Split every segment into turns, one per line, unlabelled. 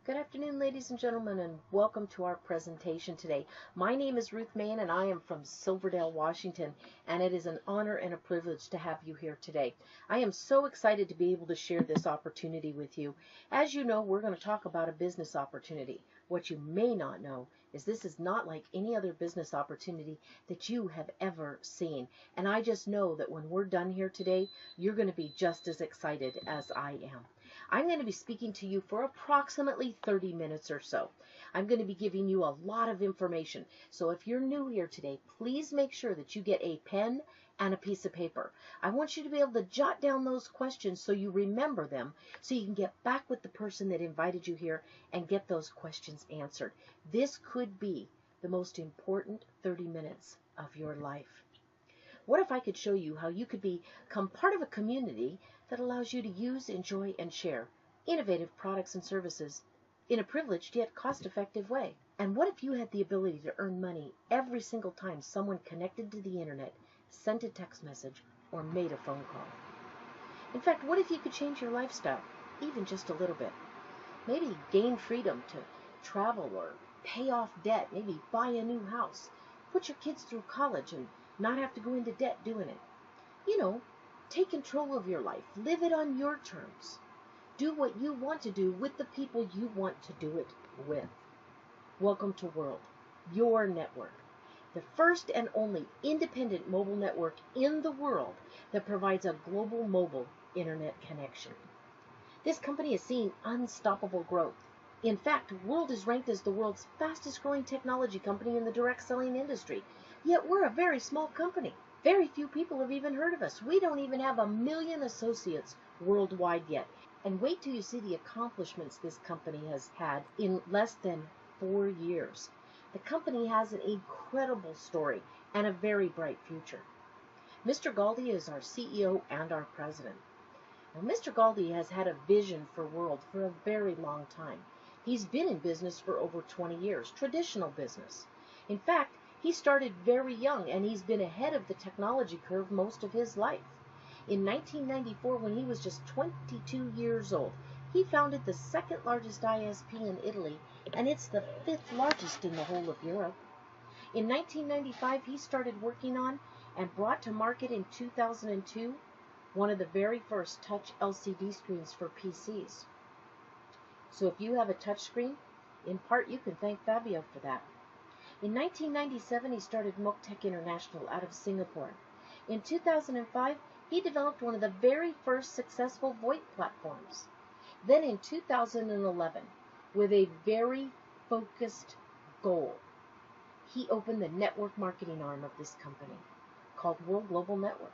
Good afternoon, ladies and gentlemen, and welcome to our presentation today. My name is Ruth Main, and I am from Silverdale, Washington, and it is an honor and a privilege to have you here today. I am so excited to be able to share this opportunity with you. As you know, we're going to talk about a business opportunity. What you may not know is this is not like any other business opportunity that you have ever seen. And I just know that when we're done here today, you're going to be just as excited as I am. I'm going to be speaking to you for approximately 30 minutes or so. I'm going to be giving you a lot of information. So if you're new here today, please make sure that you get a pen and a piece of paper. I want you to be able to jot down those questions so you remember them, so you can get back with the person that invited you here and get those questions answered. This could be the most important 30 minutes of your life. What if I could show you how you could become part of a community that allows you to use, enjoy, and share innovative products and services in a privileged yet cost-effective way? And what if you had the ability to earn money every single time someone connected to the internet, sent a text message, or made a phone call? In fact, what if you could change your lifestyle, even just a little bit? Maybe gain freedom to travel or pay off debt, maybe buy a new house, put your kids through college and not have to go into debt doing it. You know, take control of your life. Live it on your terms. Do what you want to do with the people you want to do it with. Welcome to World, your network. The first and only independent mobile network in the world that provides a global mobile internet connection. This company is seeing unstoppable growth. In fact, World is ranked as the world's fastest growing technology company in the direct selling industry. Yet we're a very small company. Very few people have even heard of us. We don't even have 1 million associates worldwide yet. And wait till you see the accomplishments this company has had in less than 4 years. The company has an incredible story and a very bright future. Mr. Galdi is our CEO and our president. Now, Mr. Galdi has had a vision for World for a very long time. He's been in business for over 20 years, traditional business. In fact, he started very young, and he's been ahead of the technology curve most of his life. In 1994, when he was just 22 years old, he founded the second largest ISP in Italy, and it's the 5th largest in the whole of Europe. In 1995, he started working on and brought to market in 2002 one of the very first touch LCD screens for PCs. So if you have a touch screen, in part you can thank Fabio for that. In 1997, he started Moktech International out of Singapore. In 2005, he developed one of the very first successful VoIP platforms. Then in 2011, with a very focused goal, he opened the network marketing arm of this company called World Global Network.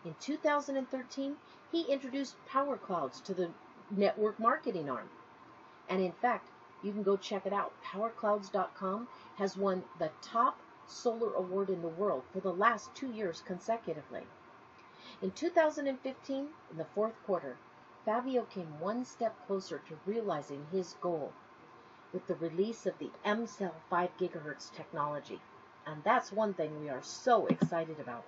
In 2013, he introduced PowerClouds to the network marketing arm. And in fact, you can go check it out. PowerClouds.com has won the top solar award in the world for the last 2 years consecutively. In 2015, in the 4th quarter, Fabio came one step closer to realizing his goal with the release of the MCell 5 GHz technology. And that's one thing we are so excited about.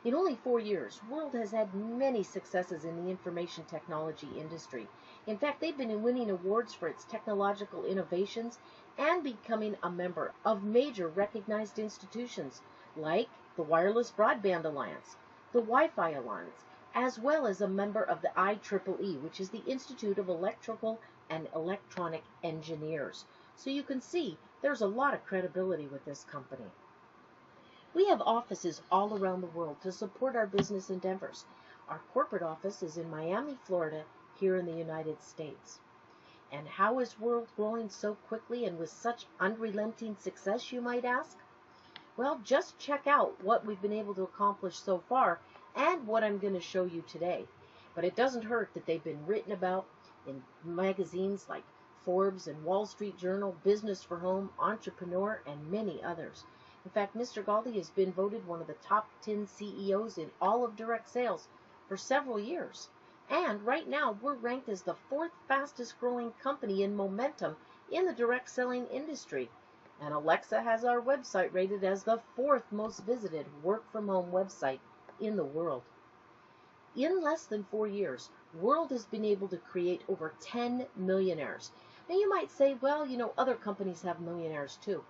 In only 4 years, World has had many successes in the information technology industry. In fact, they've been winning awards for its technological innovations and becoming a member of major recognized institutions like the Wireless Broadband Alliance, the Wi-Fi Alliance, as well as a member of the IEEE, which is the Institute of Electrical and Electronic Engineers. So you can see there's a lot of credibility with this company. We have offices all around the world to support our business endeavors. Our corporate office is in Miami, Florida, here in the United States. And how is World growing so quickly and with such unrelenting success, you might ask? Well, just check out what we've been able to accomplish so far and what I'm going to show you today. But it doesn't hurt that they've been written about in magazines like Forbes and Wall Street Journal, Business for Home, Entrepreneur, and many others. In fact, Mr. Galdi has been voted one of the top 10 CEOs in all of direct sales for several years. And right now, we're ranked as the 4th fastest growing company in momentum in the direct selling industry. And Alexa has our website rated as the 4th most visited work from home website in the world. In less than 4 years, World has been able to create over 10 millionaires. Now you might say, well, other companies have millionaires too.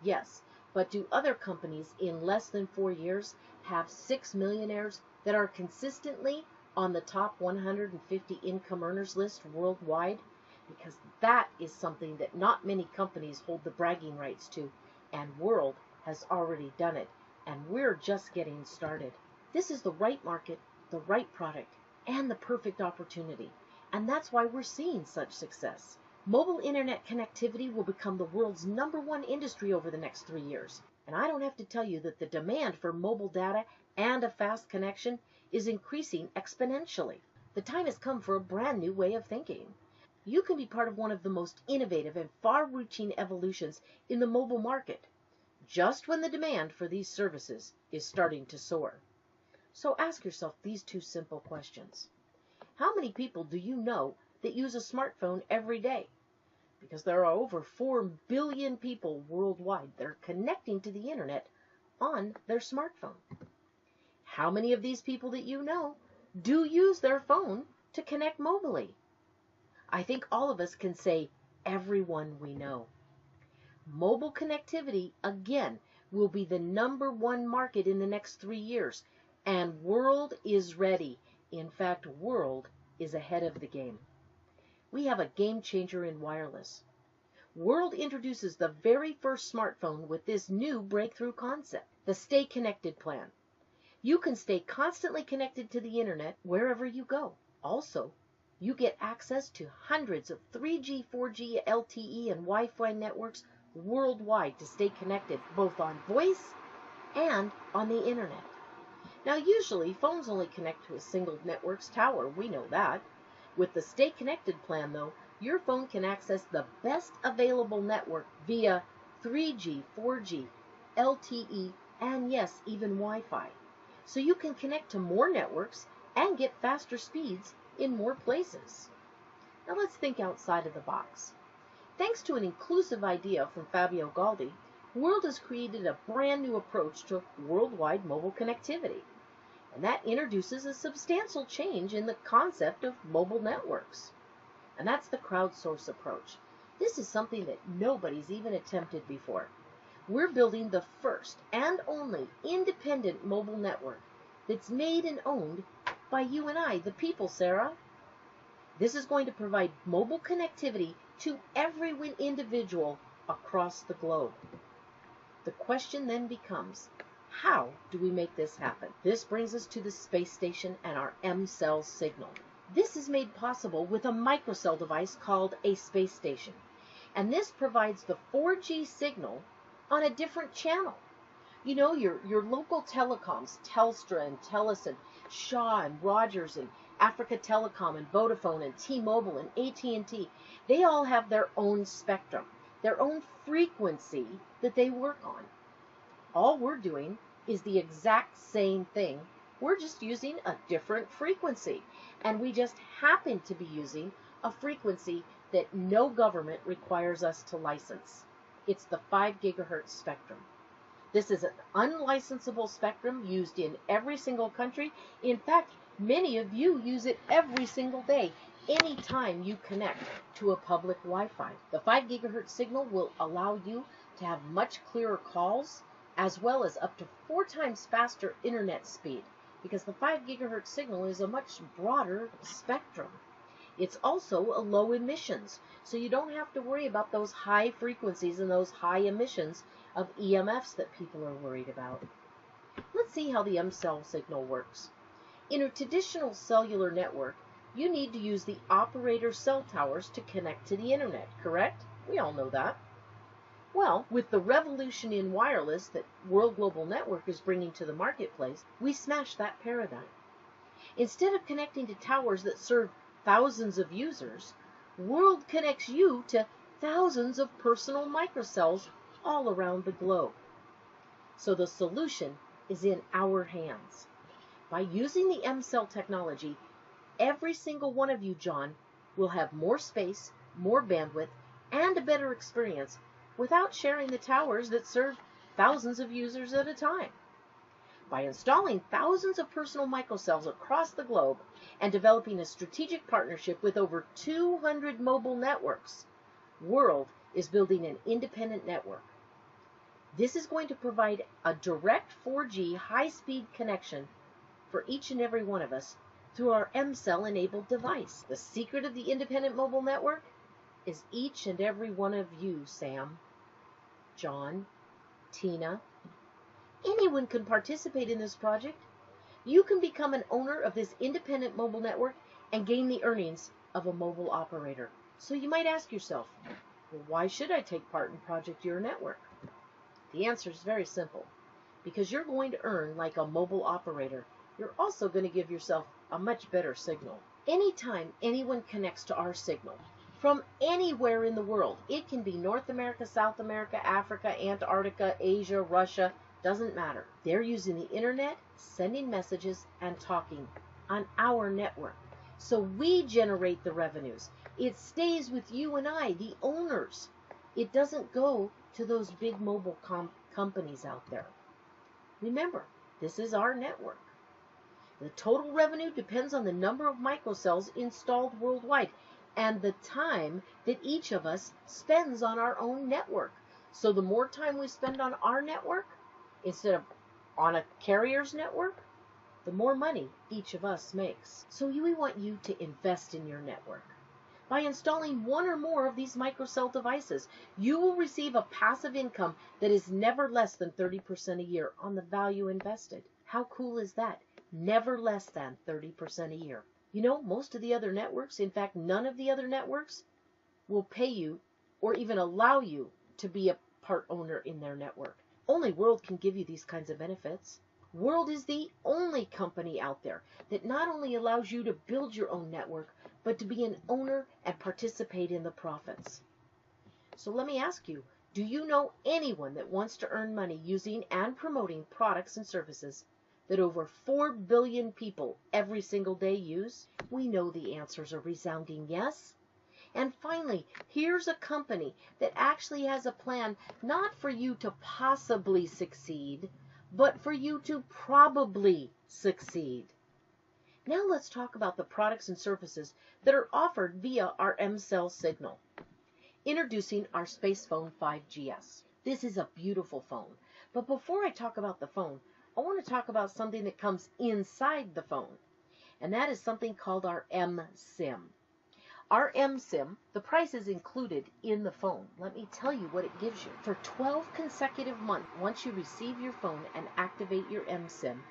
Yes, but do other companies in less than 4 years have 6 millionaires that are consistently on the top 150 income earners list worldwide? Because that is something that not many companies hold the bragging rights to, and World has already done it, and we're just getting started. This is the right market, the right product, and the perfect opportunity, and that's why we're seeing such success. Mobile internet connectivity will become the world's #1 industry over the next 3 years, and I don't have to tell you that the demand for mobile data and a fast connection is increasing exponentially. The time has come for a brand new way of thinking. You can be part of one of the most innovative and far-reaching evolutions in the mobile market, just when the demand for these services is starting to soar. So ask yourself these 2 simple questions. How many people do you know that use a smartphone every day? Because there are over 4 billion people worldwide that are connecting to the internet on their smartphone. How many of these people that you know do use their phone to connect mobilely? I think all of us can say everyone we know. Mobile connectivity, again, will be the #1 market in the next 3 years, and World is ready. In fact, World is ahead of the game. We have a game changer in wireless. World introduces the very first smartphone with this new breakthrough concept, the Stay Connected plan. You can stay constantly connected to the internet wherever you go. Also, you get access to hundreds of 3G, 4G, LTE, and Wi-Fi networks worldwide to stay connected both on voice and on the internet. Now, usually phones only connect to a single network's tower. We know that. With the Stay Connected plan, though, your phone can access the best available network via 3G, 4G, LTE, and yes, even Wi-Fi. So you can connect to more networks and get faster speeds in more places. Now let's think outside of the box. Thanks to an inclusive idea from Fabio Galdi, World has created a brand new approach to worldwide mobile connectivity. And that introduces a substantial change in the concept of mobile networks. And that's the crowdsource approach. This is something that nobody's even attempted before. We're building the first and only independent mobile network that's made and owned by you and I, the people, Sarah. This is going to provide mobile connectivity to every individual across the globe. The question then becomes, how do we make this happen? This brings us to the space station and our M-Cell signal. This is made possible with a microcell device called a space station. And this provides the 4G signal on a different channel. You know, your local telecoms, Telstra and Telus and Shaw and Rogers and Africa Telecom and Vodafone and T-Mobile and AT&T, they all have their own spectrum, their own frequency that they work on. All we're doing is the exact same thing. We're just using a different frequency. And we just happen to be using a frequency that no government requires us to license. It's the 5 gigahertz spectrum. This is an unlicensable spectrum used in every single country. In fact, many of you use it every single day, anytime you connect to a public Wi-Fi. The 5 gigahertz signal will allow you to have much clearer calls, as well as up to 4 times faster internet speed, because the 5 gigahertz signal is a much broader spectrum. It's also a low emissions, so you don't have to worry about those high frequencies and those high emissions of EMFs that people are worried about. Let's see how the M-Cell signal works. In a traditional cellular network, you need to use the operator cell towers to connect to the internet, correct? We all know that. Well, with the revolution in wireless that World Global Network is bringing to the marketplace, we smashed that paradigm. Instead of connecting to towers that serve thousands of users, World connects you to thousands of personal microcells all around the globe. So the solution is in our hands. By using the M-Cell technology, every single one of you, John, will have more space, more bandwidth, and a better experience without sharing the towers that serve thousands of users at a time. By installing thousands of personal microcells across the globe and developing a strategic partnership with over 200 mobile networks, World is building an independent network. This is going to provide a direct 4G high-speed connection for each and every one of us through our M-Cell-enabled device. The secret of the independent mobile network is each and every one of you, Sam, John, Tina. Anyone can participate in this project. You can become an owner of this independent mobile network and gain the earnings of a mobile operator. So you might ask yourself, well, why should I take part in Project Your Network? The answer is very simple. Because you're going to earn like a mobile operator, you're also going to give yourself a much better signal. Anytime anyone connects to our signal, from anywhere in the world, it can be North America, South America, Africa, Antarctica, Asia, Russia, doesn't matter. They're using the internet, sending messages, and talking on our network. So we generate the revenues. It stays with you and I, the owners. It doesn't go to those big mobile companies out there. Remember, this is our network. The total revenue depends on the number of microcells installed worldwide and the time that each of us spends on our own network. So the more time we spend on our network, instead of on a carrier's network, the more money each of us makes. So we want you to invest in your network. By installing one or more of these microcell devices, you will receive a passive income that is never less than 30% a year on the value invested. How cool is that? Never less than 30% a year. You know, most of the other networks, in fact, none of the other networks, will pay you or even allow you to be a part owner in their network. Only World can give you these kinds of benefits. World is the only company out there that not only allows you to build your own network, but to be an owner and participate in the profits. So let me ask you, do you know anyone that wants to earn money using and promoting products and services that over 4 billion people every single day use? We know the answers are resounding yes. And finally, here's a company that actually has a plan not for you to possibly succeed, but for you to probably succeed. Now let's talk about the products and services that are offered via our M-Cell signal. Introducing our SpacePhone 5GS. This is a beautiful phone. But before I talk about the phone, I want to talk about something that comes inside the phone. And that is something called our M-SIM. Our M-SIM, the price is included in the phone. Let me tell you what it gives you. For 12 consecutive months, once you receive your phone and activate your M-SIM,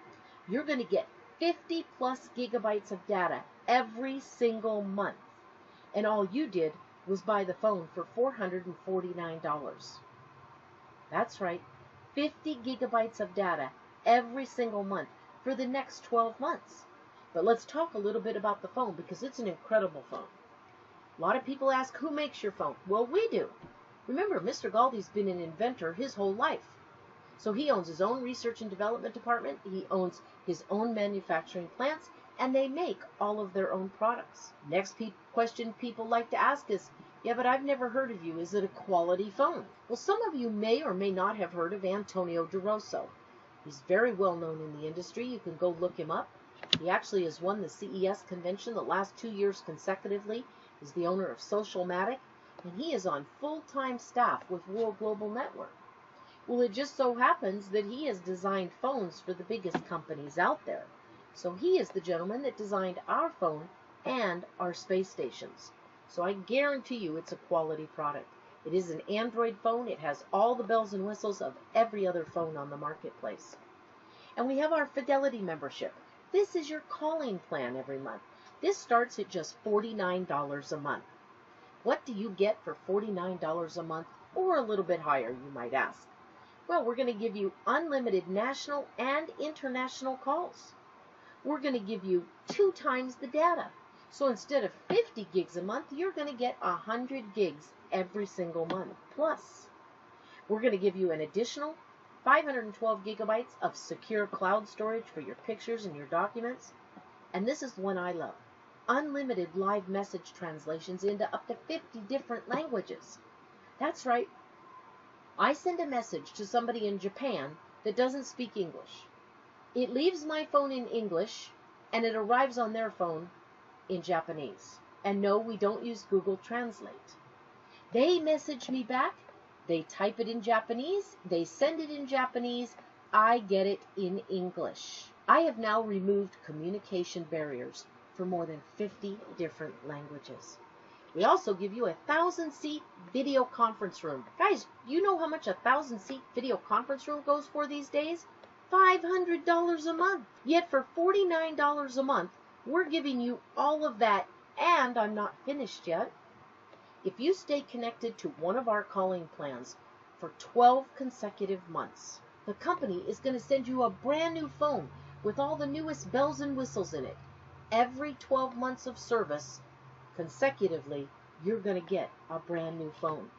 you're going to get 50 plus gigabytes of data every single month. And all you did was buy the phone for $449. That's right, 50 gigabytes of data every single month for the next 12 months. But let's talk a little bit about the phone because it's an incredible phone. A lot of people ask, who makes your phone? Well, we do. Remember, Mr. Galdi's been an inventor his whole life. So he owns his own research and development department, he owns his own manufacturing plants, and they make all of their own products. Next question people like to ask is, yeah, but I've never heard of you. Is it a quality phone? Well, some of you may or may not have heard of Antonio DeRosso. He's very well known in the industry. You can go look him up. He actually has won the CES convention the last 2 years consecutively. He's the owner of Socialmatic, and he is on full-time staff with World Global Network. Well, it just so happens that he has designed phones for the biggest companies out there. So he is the gentleman that designed our phone and our space stations. So I guarantee you it's a quality product. It is an Android phone. It has all the bells and whistles of every other phone on the marketplace. And we have our Fidelity membership. This is your calling plan every month. This starts at just $49 a month. What do you get for $49 a month, or a little bit higher, you might ask? Well, we're going to give you unlimited national and international calls. We're going to give you 2 times the data. So instead of 50 gigs a month, you're going to get 100 gigs every single month. Plus, we're going to give you an additional 512 gigabytes of secure cloud storage for your pictures and your documents. And this is the one I love. Unlimited live message translations into up to 50 different languages. That's right. I send a message to somebody in Japan that doesn't speak English. It leaves my phone in English, and it arrives on their phone in Japanese. And no, we don't use Google Translate. They message me back, they type it in Japanese, they send it in Japanese, I get it in English. I have now removed communication barriers for more than 50 different languages. We also give you a 1,000-seat video conference room. Guys, you know how much a 1,000-seat video conference room goes for these days? $500 a month. Yet for $49 a month, we're giving you all of that, and I'm not finished yet. If you stay connected to one of our calling plans for 12 consecutive months, the company is going to send you a brand new phone with all the newest bells and whistles in it. Every 12 months of service, consecutively, you're going to get a brand new phone.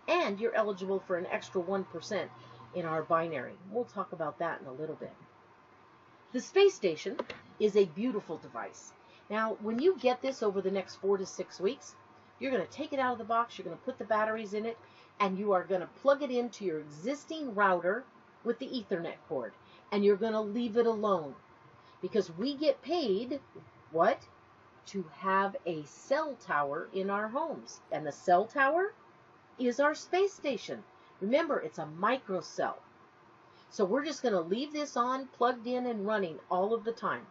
And you're eligible for an extra 1% in our binary. We'll talk about that in a little bit. The Space Station is a beautiful device. Now, when you get this over the next 4 to 6 weeks, you're going to take it out of the box, you're going to put the batteries in it, and you are going to plug it into your existing router with the Ethernet cord. And you're going to leave it alone. Because we get paid, what? To have a cell tower in our homes. And the cell tower is our space station. Remember, it's a microcell. So we're just going to leave this on, plugged in and running all of the time.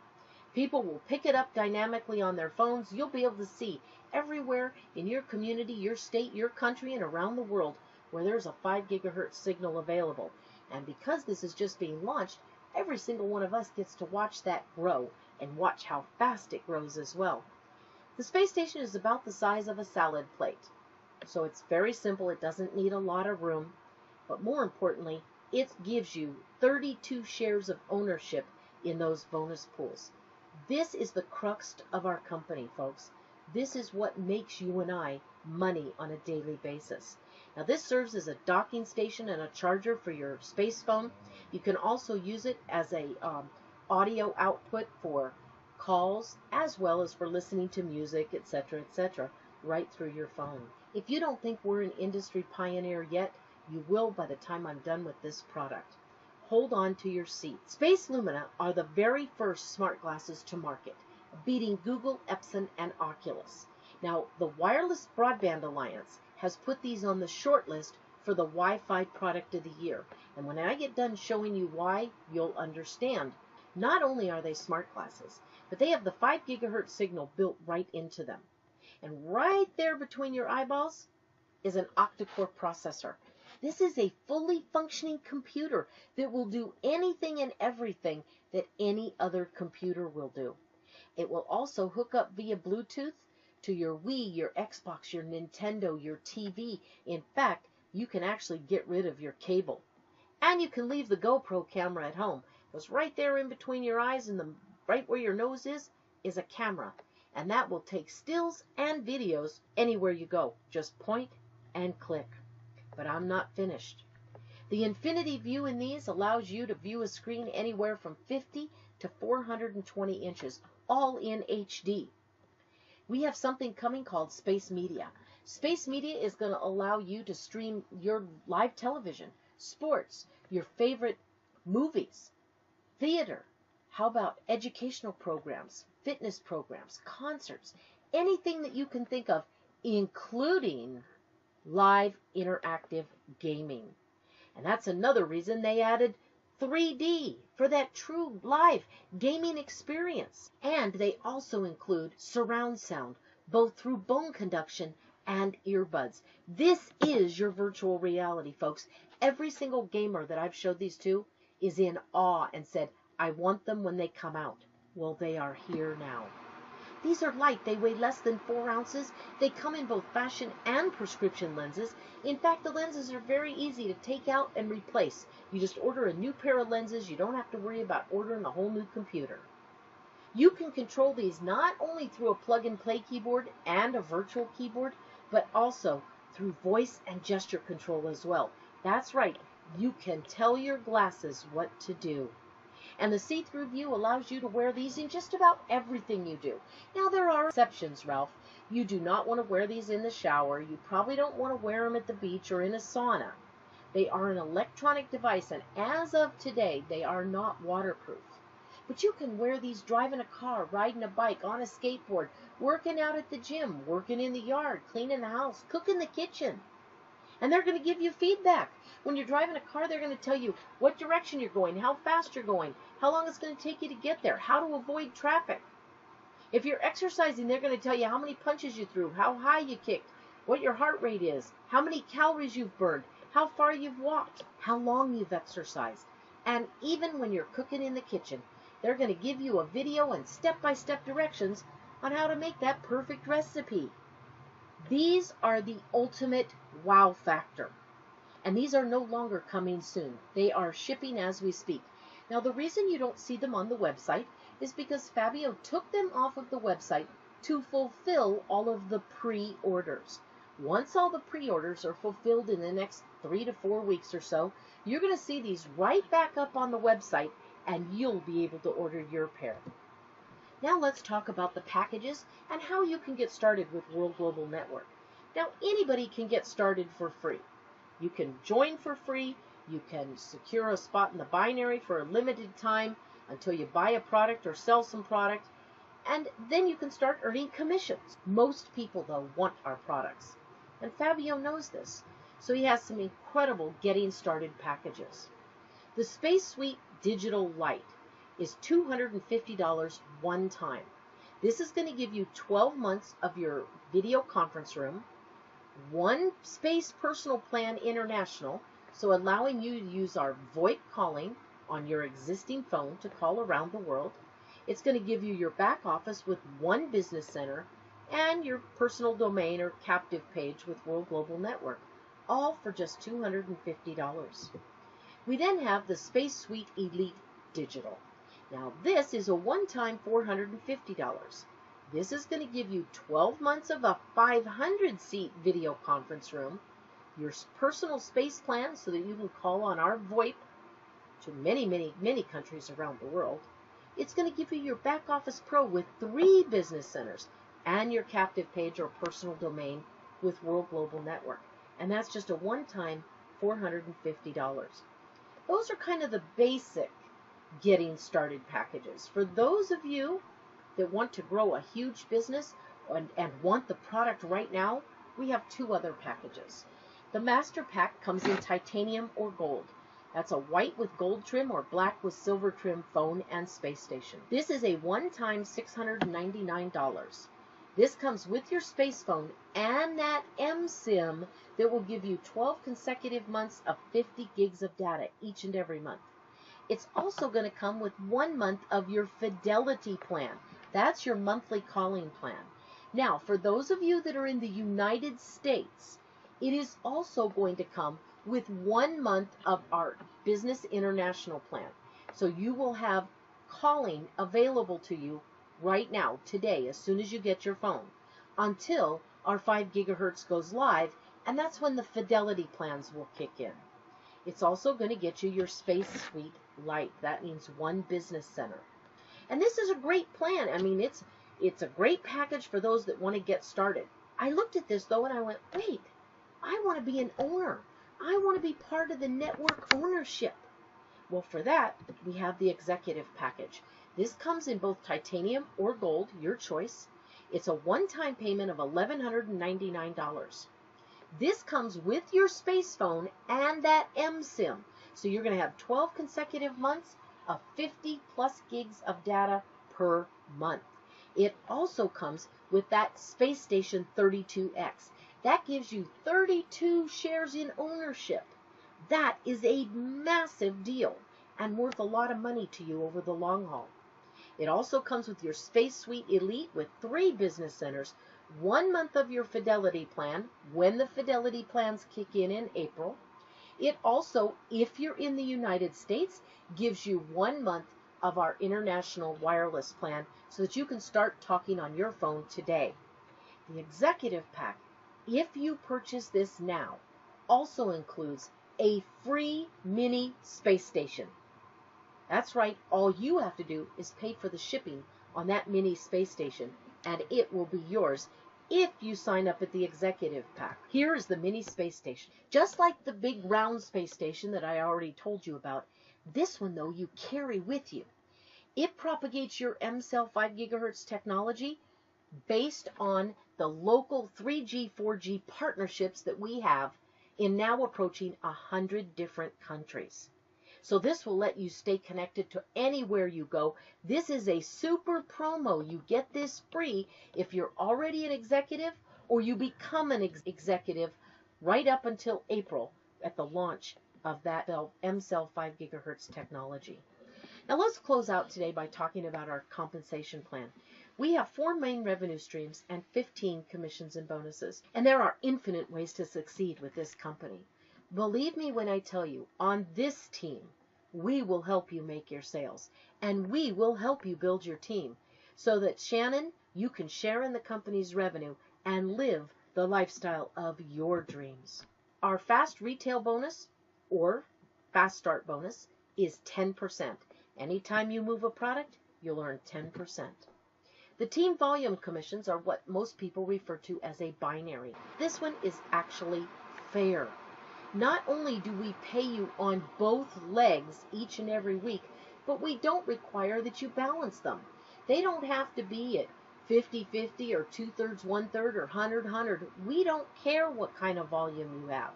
People will pick it up dynamically on their phones. You'll be able to see everywhere in your community, your state, your country, and around the world where there's a 5 gigahertz signal available. And because this is just being launched, every single one of us gets to watch that grow and watch how fast it grows as well. The space station is about the size of a salad plate. So it's very simple. It doesn't need a lot of room. But more importantly, it gives you 32 shares of ownership in those bonus pools. This is the crux of our company, folks. This is what makes you and I money on a daily basis. Now, this serves as a docking station and a charger for your space phone. You can also use it as a audio output for calls, as well as for listening to music, etc., right through your phone. If you don't think we're an industry pioneer yet, you will by the time I'm done with this product. Hold on to your seat. Space Lumina are the very first smart glasses to market, beating Google, Epson, and Oculus. Now, the Wireless Broadband Alliance has put these on the short list for the Wi-Fi Product of the Year. And when I get done showing you why, you'll understand. Not only are they smart glasses, but they have the 5 gigahertz signal built right into them. And right there between your eyeballs is an octa-core processor. This is a fully functioning computer that will do anything and everything that any other computer will do. It will also hook up via Bluetooth to your Wii, your Xbox, your Nintendo, your TV. In fact, you can actually get rid of your cable. And you can leave the GoPro camera at home, because right there in between your eyes and right where your nose is a camera. And that will take stills and videos anywhere you go. Just point and click. But I'm not finished. The Infinity View in these allows you to view a screen anywhere from 50 to 420 inches, all in HD. We have something coming called Space Media. Space Media is going to allow you to stream your live television, sports, your favorite movies, theater. How about educational programs, fitness programs, concerts, anything that you can think of, including live interactive gaming. And that's another reason they added 3D for that true live gaming experience. And they also include surround sound, both through bone conduction and earbuds. This is your virtual reality, folks. Every single gamer that I've showed these to is in awe and said, I want them when they come out. Well, they are here now. These are light. They weigh less than 4 ounces. They come in both fashion and prescription lenses. In fact, the lenses are very easy to take out and replace. You just order a new pair of lenses. You don't have to worry about ordering a whole new computer. You can control these not only through a plug-and-play keyboard and a virtual keyboard, but also through voice and gesture control as well. That's right. You can tell your glasses what to do. And the see-through view allows you to wear these in just about everything you do. Now, there are exceptions, Ralph. You do not want to wear these in the shower. You probably don't want to wear them at the beach or in a sauna. They are an electronic device, and as of today, they are not waterproof. But you can wear these driving a car, riding a bike, on a skateboard, working out at the gym, working in the yard, cleaning the house, cooking the kitchen. And they're going to give you feedback. When you're driving a car, they're going to tell you what direction you're going, how fast you're going, how long it's going to take you to get there, how to avoid traffic. If you're exercising, they're going to tell you how many punches you threw, how high you kicked, what your heart rate is, how many calories you've burned, how far you've walked, how long you've exercised. And even when you're cooking in the kitchen, they're going to give you a video and step-by-step directions on how to make that perfect recipe. These are the ultimate wow factor. And these are no longer coming soon. They are shipping as we speak. Now, the reason you don't see them on the website is because Fabio took them off of the website to fulfill all of the pre-orders. Once all the pre-orders are fulfilled in the next 3 to 4 weeks or so, you're going to see these right back up on the website, and you'll be able to order your pair. Now let's talk about the packages and how you can get started with World Global Network. Now, anybody can get started for free. You can join for free. You can secure a spot in the binary for a limited time until you buy a product or sell some product, and then you can start earning commissions. Most people, though, want our products, and Fabio knows this, so he has some incredible getting started packages. The Space Suite Digital Lite is $250 one time. This is going to give you 12 months of your video conference room, one Space Personal Plan International, so allowing you to use our VoIP calling on your existing phone to call around the world. It's going to give you your back office with one business center and your personal domain or captive page with World Global Network, all for just $250. We then have the Space Suite Elite Digital. Now this is a one-time $450. This is going to give you 12 months of a 500-seat video conference room, your personal space plan so that you can call on our VoIP to many, many, many countries around the world. It's going to give you your Back Office Pro with 3 business centers and your captive page or personal domain with World Global Network. And that's just a one-time $450. Those are kind of the basic getting started packages. For those of you that want to grow a huge business and want the product right now, we have 2 other packages. The Master Pack comes in titanium or gold. That's a white with gold trim or black with silver trim phone and space station. This is a one-time $699. This comes with your space phone and that eSIM that will give you 12 consecutive months of 50 gigs of data each and every month. It's also going to come with 1 month of your Fidelity plan. That's your monthly calling plan. Now, for those of you that are in the United States, it is also going to come with 1 month of our Business International plan. So you will have calling available to you right now, today, as soon as you get your phone, until our 5 gigahertz goes live, and that's when the Fidelity plans will kick in. It's also going to get you your Space Suite Lite. That means 1 business center. And this is a great plan. I mean, it's a great package for those that want to get started. I looked at this, though, and I went, wait, I want to be an owner. I want to be part of the network ownership. Well, for that, we have the executive package. This comes in both titanium or gold, your choice. It's a one-time payment of $1,199. This comes with your space phone and that eSIM. So you're going to have 12 consecutive months of 50 plus gigs of data per month. It also comes with that Space Station 32X. That gives you 32 shares in ownership. That is a massive deal and worth a lot of money to you over the long haul. It also comes with your Space Suite Elite with 3 business centers, 1 month of your Fidelity plan when the Fidelity plans kick in April. It also, if you're in the United States, gives you 1 month of our international wireless plan so that you can start talking on your phone today. The executive pack, if you purchase this now, also includes a free mini space station. That's right, all you have to do is pay for the shipping on that mini space station, and it will be yours if you sign up at the executive pack. Here is the mini space station. Just like the big round space station that I already told you about, this one, though, you carry with you. It propagates your M-Cell 5 gigahertz technology based on the local 3G, 4G partnerships that we have in now approaching 100 different countries. So this will let you stay connected to anywhere you go. This is a super promo. You get this free if you're already an executive or you become an executive right up until April at the launch of that M-Cell 5 gigahertz technology. Now let's close out today by talking about our compensation plan. We have 4 main revenue streams and 15 commissions and bonuses. And there are infinite ways to succeed with this company. Believe me when I tell you, on this team, we will help you make your sales. And we will help you build your team so that, Shannon, you can share in the company's revenue and live the lifestyle of your dreams. Our fast retail bonus, or fast start bonus, is 10%. Anytime you move a product, you'll earn 10%. The team volume commissions are what most people refer to as a binary. This one is actually fair. Not only do we pay you on both legs each and every week, but we don't require that you balance them. They don't have to be at 50-50 or 2/3, 1/3 or 100-100. We don't care what kind of volume you have.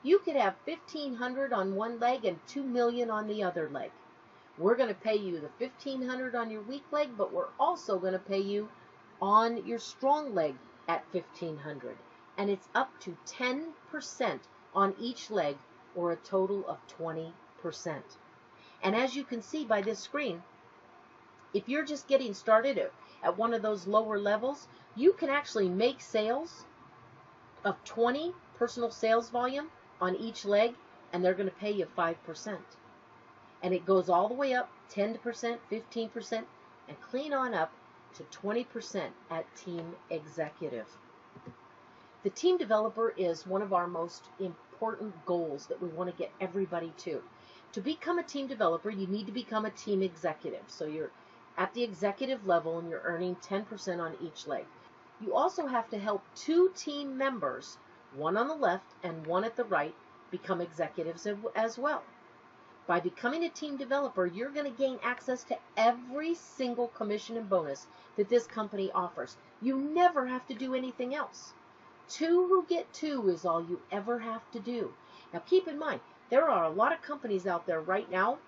You could have 1,500 on one leg and 2 million on the other leg. We're going to pay you the 1,500 on your weak leg, but we're also going to pay you on your strong leg at 1,500. And it's up to 10% on each leg, or a total of 20%. And as you can see by this screen, if you're just getting started at one of those lower levels, you can actually make sales of 20 personal sales volume on each leg, and they're going to pay you 5%. And it goes all the way up 10%, 15%, and clean on up to 20% at Team Executive. The Team Developer is one of our most important goals that we want to get everybody to. To become a Team Developer, you need to become a Team Executive. So you're at the executive level and you're earning 10% on each leg. You also have to help 2 team members, one on the left and one at the right, become executives as well. By becoming a team developer, you're going to gain access to every single commission and bonus that this company offers. You never have to do anything else. 2 who get 2 is all you ever have to do. Now keep in mind, there are a lot of companies out there right now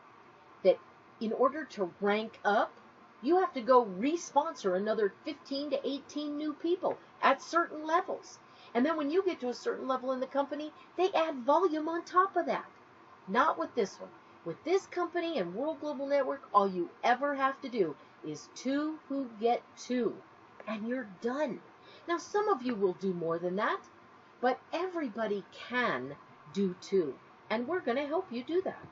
that in order to rank up, you have to go re-sponsor another 15 to 18 new people at certain levels. And then when you get to a certain level in the company, they add volume on top of that. Not with this one. With this company and World Global Network, all you ever have to do is 2 who get 2, and you're done. Now, some of you will do more than that, but everybody can do 2, and we're going to help you do that.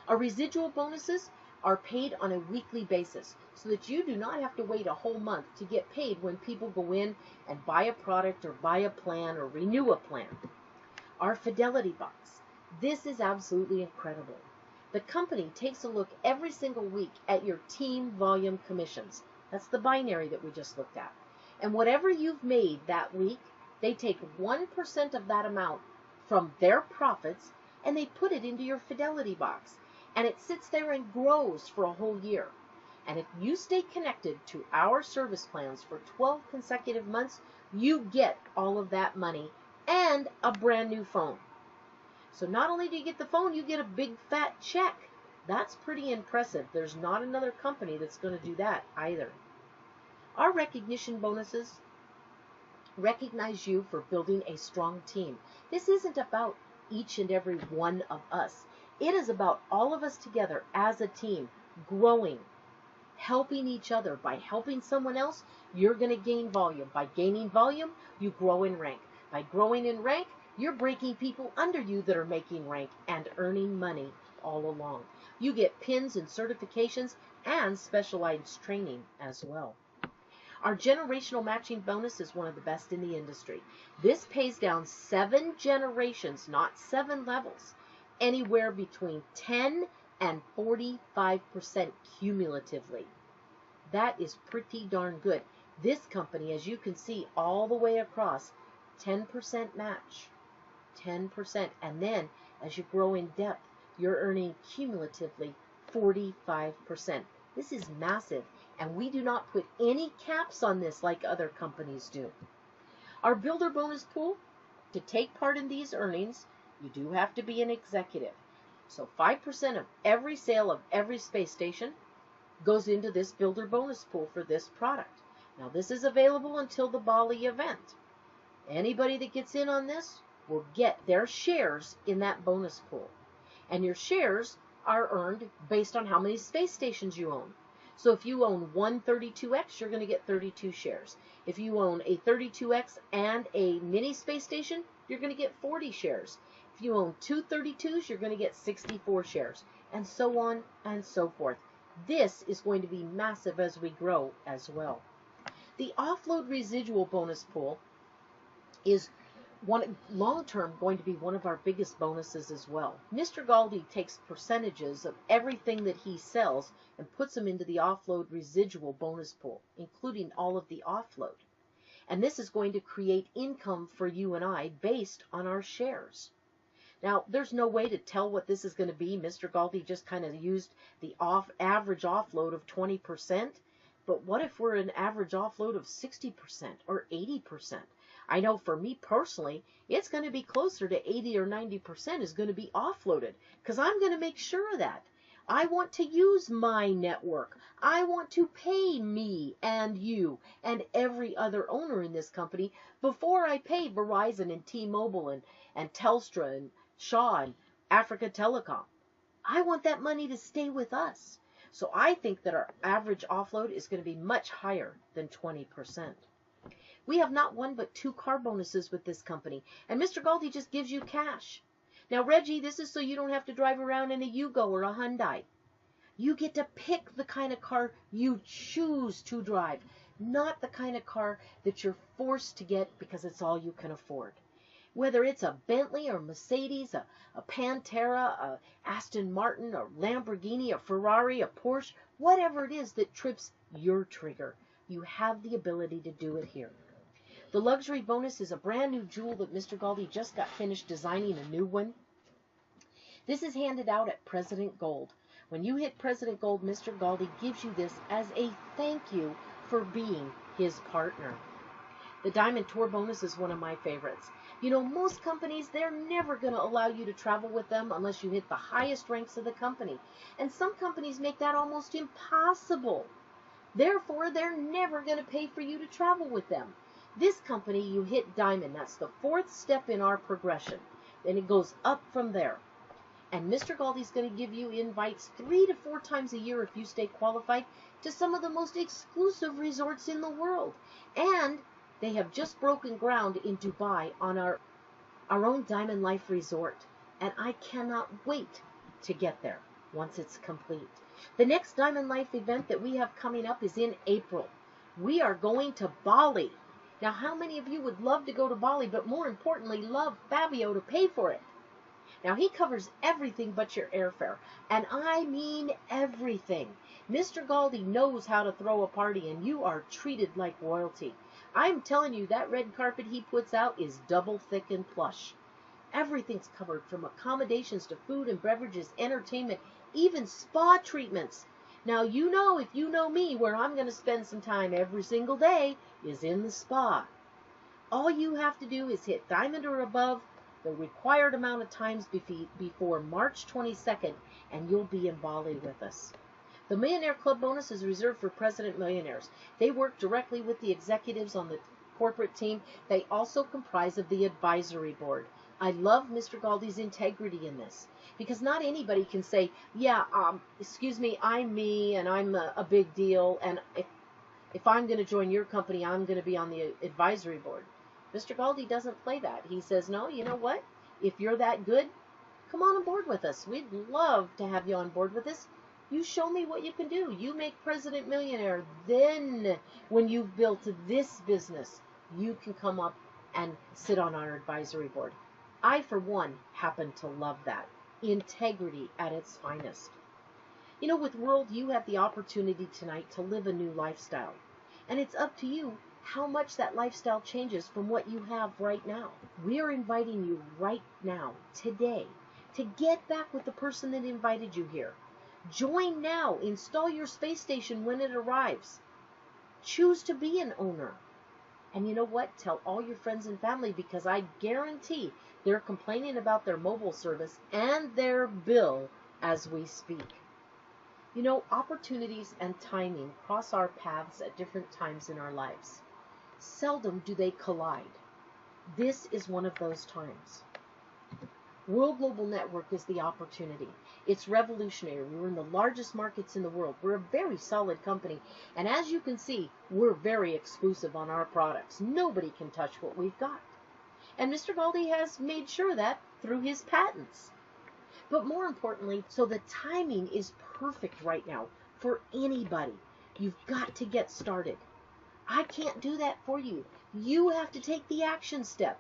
Our residual bonuses are paid on a weekly basis so that you do not have to wait a whole month to get paid when people go in and buy a product or buy a plan or renew a plan. Our Fidelity Box. This is absolutely incredible. The company takes a look every single week at your team volume commissions. That's the binary that we just looked at. And whatever you've made that week, they take 1% of that amount from their profits and they put it into your Fidelity Box. And it sits there and grows for a whole year. And if you stay connected to our service plans for 12 consecutive months, you get all of that money and a brand new phone. So not only do you get the phone, you get a big fat check. That's pretty impressive. There's not another company that's going to do that either. Our recognition bonuses recognize you for building a strong team. This isn't about each and every one of us. It is about all of us together as a team, growing, helping each other. By helping someone else, you're going to gain volume. By gaining volume, you grow in rank. By growing in rank, you're breaking people under you that are making rank and earning money all along. You get pins and certifications and specialized training as well. Our generational matching bonus is one of the best in the industry. This pays down 7 generations, not 7 levels, anywhere between 10 and 45% cumulatively. That is pretty darn good. This company, as you can see all the way across, 10% match. 10%. And then as you grow in depth, you're earning cumulatively 45%. This is massive, and we do not put any caps on this like other companies do. Our builder bonus pool, to take part in these earnings, you do have to be an executive. So 5% of every sale of every space station goes into this builder bonus pool for this product. Now this is available until the Bali event. Anybody that gets in on this will get their shares in that bonus pool. And your shares are earned based on how many space stations you own. So if you own one 32X, you're going to get 32 shares. If you own a 32X and a mini space station, you're going to get 40 shares. If you own two 32s, you're going to get 64 shares, and so on and so forth. This is going to be massive as we grow as well. The offload residual bonus pool is long-term going to be one of our biggest bonuses as well. Mr. Galdi takes percentages of everything that he sells and puts them into the offload residual bonus pool, including all of the offload. And this is going to create income for you and I based on our shares. Now, there's no way to tell what this is going to be. Mr. Galdi just kind of used the average offload of 20%. But what if we're an average offload of 60% or 80%? I know for me personally, it's going to be closer to 80 or 90% is going to be offloaded, because I'm going to make sure of that. I want to use my network. I want to pay me and you and every other owner in this company before I pay Verizon and T-Mobile and Telstra and Shaw and Africa Telecom. I want that money to stay with us. So I think that our average offload is going to be much higher than 20%. We have not one but 2 car bonuses with this company, and Mr. Galdi just gives you cash. Now, Reggie, this is so you don't have to drive around in a Yugo or a Hyundai. You get to pick the kind of car you choose to drive, not the kind of car that you're forced to get because it's all you can afford. Whether it's a Bentley or Mercedes, a Pantera, a Aston Martin, a Lamborghini, a Ferrari, a Porsche, whatever it is that trips your trigger, you have the ability to do it here. The luxury bonus is a brand new jewel that Mr. Galdi just got finished designing a new one. This is handed out at President Gold. When you hit President Gold, Mr. Galdi gives you this as a thank you for being his partner. The Diamond Tour bonus is one of my favorites. You know, most companies, they're never going to allow you to travel with them unless you hit the highest ranks of the company. And some companies make that almost impossible. Therefore, they're never going to pay for you to travel with them. This company, you hit Diamond. That's the 4th step in our progression. Then it goes up from there. And Mr. Galdi's going to give you invites 3 to 4 times a year if you stay qualified to some of the most exclusive resorts in the world. And they have just broken ground in Dubai on our own Diamond Life Resort. And I cannot wait to get there once it's complete. The next Diamond Life event that we have coming up is in April. We are going to Bali. Now, how many of you would love to go to Bali, but more importantly, love Fabio to pay for it? Now, he covers everything but your airfare, and I mean everything. Mr. Galdi knows how to throw a party, and you are treated like royalty. I'm telling you, that red carpet he puts out is double thick and plush. Everything's covered, from accommodations to food and beverages, entertainment, even spa treatments. Now, you know, if you know me, where I'm going to spend some time every single day is in the spa. All you have to do is hit Diamond or above the required amount of times before March 22nd, and you'll be in Bali with us. The Millionaire Club bonus is reserved for President Millionaires. They work directly with the executives on the corporate team. They also comprise of the advisory board. I love Mr. Galdi's integrity in this, because not anybody can say, yeah, excuse me, I'm me, and I'm a big deal, and if I'm going to join your company, I'm going to be on the advisory board. Mr. Galdi doesn't play that. He says, no, you know what? If you're that good, come on board with us. We'd love to have you on board with us. You show me what you can do. You make President Millionaire. Then, when you've built this business, you can come up and sit on our advisory board. I, for one, happen to love that. Integrity at its finest. You know, with World, you have the opportunity tonight to live a new lifestyle. And it's up to you how much that lifestyle changes from what you have right now. We are inviting you right now, today, to get back with the person that invited you here. Join now. Install your space station when it arrives. Choose to be an owner. And you know what? Tell all your friends and family, because I guarantee they're complaining about their mobile service and their bill as we speak. You know, opportunities and timing cross our paths at different times in our lives. Seldom do they collide. This is one of those times. World Global Network is the opportunity. It's revolutionary. We're in the largest markets in the world. We're a very solid company. And as you can see, we're very exclusive on our products. Nobody can touch what we've got. And Mr. Baldi has made sure that through his patents. But more importantly, so the timing is perfect right now for anybody. You've got to get started. I can't do that for you. You have to take the action step.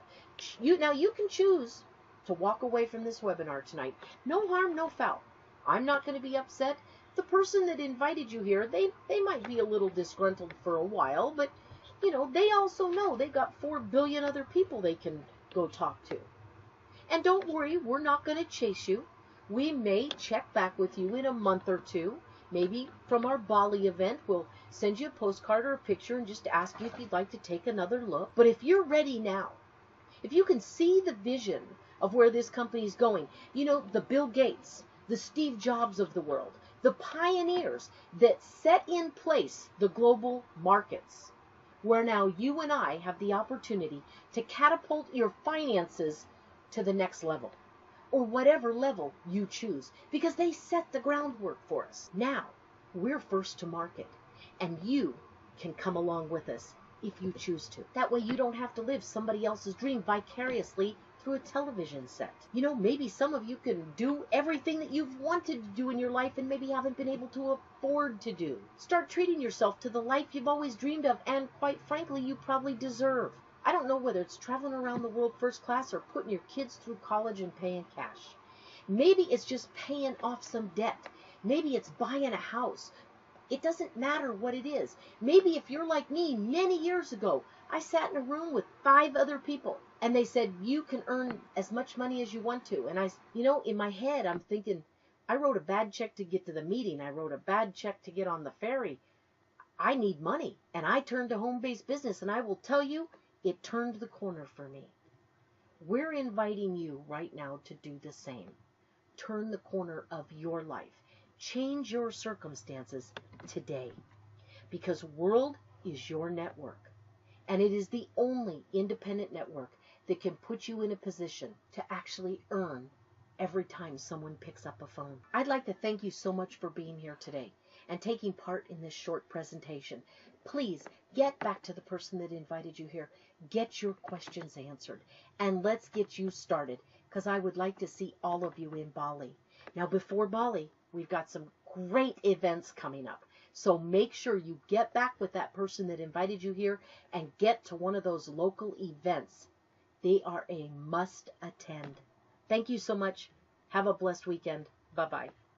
Now you can choose to walk away from this webinar tonight. No harm, no foul. I'm not going to be upset. The person that invited you here, they might be a little disgruntled for a while, but you know, they also know they've got 4 billion other people they can go talk to. And don't worry, we're not going to chase you. We may check back with you in a month or two. Maybe from our Bali event, we'll send you a postcard or a picture and just ask you if you'd like to take another look. But if you're ready now, if you can see the vision of where this company is going, you know, the Bill Gates, the Steve Jobs of the world, the pioneers that set in place the global markets, where now you and I have the opportunity to catapult your finances to the next level, or whatever level you choose, because they set the groundwork for us. Now, we're first to market, and you can come along with us if you choose to. That way you don't have to live somebody else's dream vicariously through a television set. You know, maybe some of you can do everything that you've wanted to do in your life and maybe haven't been able to afford to do. Start treating yourself to the life you've always dreamed of and, quite frankly, you probably deserve. I don't know whether it's traveling around the world first class or putting your kids through college and paying cash. Maybe it's just paying off some debt. Maybe it's buying a house. It doesn't matter what it is. Maybe if you're like me, many years ago, I sat in a room with 5 other people and they said, you can earn as much money as you want to. And you know, in my head, I'm thinking, I wrote a bad check to get to the meeting. I wrote a bad check to get on the ferry. I need money. And I turned to home-based business, and I will tell you, it turned the corner for me. We're inviting you right now to do the same. Turn the corner of your life. Change your circumstances today, because World is your network, and it is the only independent network that can put you in a position to actually earn every time someone picks up a phone. I'd like to thank you so much for being here today and taking part in this short presentation. Please get back to the person that invited you here. Get your questions answered, and let's get you started, because I would like to see all of you in Bali. Now, before Bali, we've got some great events coming up. So make sure you get back with that person that invited you here and get to one of those local events. They are a must attend. Thank you so much. Have a blessed weekend. Bye-bye.